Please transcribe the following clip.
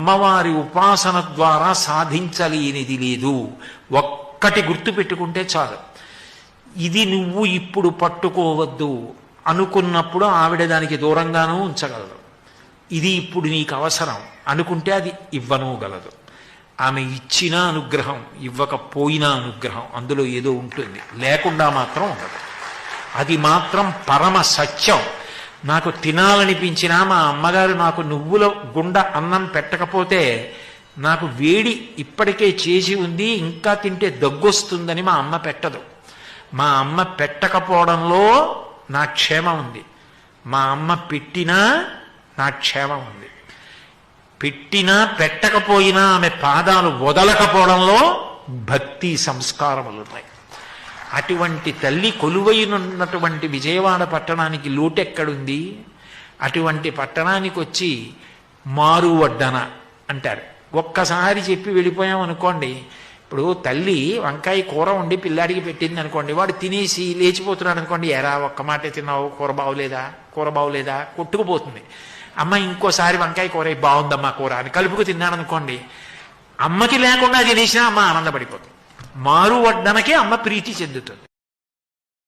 అమ్మవారి ఉపాసన ద్వారా సాధించలేనిది లేదు. ఒక్కటి గుర్తు పెట్టుకుంటే చాలు. ఇది నువ్వు ఇప్పుడు పట్టుకోవద్దు అనుకున్నప్పుడు ఆవిడ దానికి దూరంగానూ ఉంచగలదు. ఇది ఇప్పుడు నీకు అవసరం అనుకుంటే అది ఇవ్వనూగలదు. ఆమె ఇచ్చిన అనుగ్రహం, ఇవ్వకపోయినా అనుగ్రహం, అందులో ఏదో ఉంటుంది, లేకుండా మాత్రం ఉండదు. అది మాత్రం పరమ సత్యం. నాకు తినాలనిపించినా మా అమ్మగారు నాకు నువ్వుల గుండ అన్నం పెట్టకపోతే నాకు వేడి ఇప్పటికే చేసి ఉంది, ఇంకా తింటే దగ్గొస్తుందని మా అమ్మ పెట్టదు. మా అమ్మ పెట్టకపోవడంలో నా క్షేమం ఉంది. మా అమ్మ పెట్టినా నా క్షేమం ఉంది. పెట్టినా పెట్టకపోయినా ఆమె పాదాలు వదలకపోవడంలో భక్తి సంస్కారములు ఉన్నాయి. అటువంటి తల్లి కొలువైనటువంటి విజయవాడ పట్టణానికి లోటెక్కడుంది? అటువంటి పట్టణానికి వచ్చి మారువడ్డన అంటారు. ఒక్కసారి చెప్పి వెళ్ళిపోయాం అనుకోండి. ఇప్పుడు తల్లి వంకాయ కూర వండి పిల్లాడికి పెట్టింది అనుకోండి, వాడు తినేసి లేచిపోతున్నాడు అనుకోండి, ఎరా ఒక్క మాటే తిన్నావు, కూర బాగులేదా కొట్టుకుపోతుంది. అమ్మ ఇంకోసారి వంకాయ కూర బాగుందమ్మా కూర అని కలుపుకు తిన్నాడు అనుకోండి, అమ్మకి లేకుండా తినేసినా అమ్మ ఆనందపడిపోతుంది. మారువడ్డనకే అమ్మ ప్రీతి చెందుతుంది.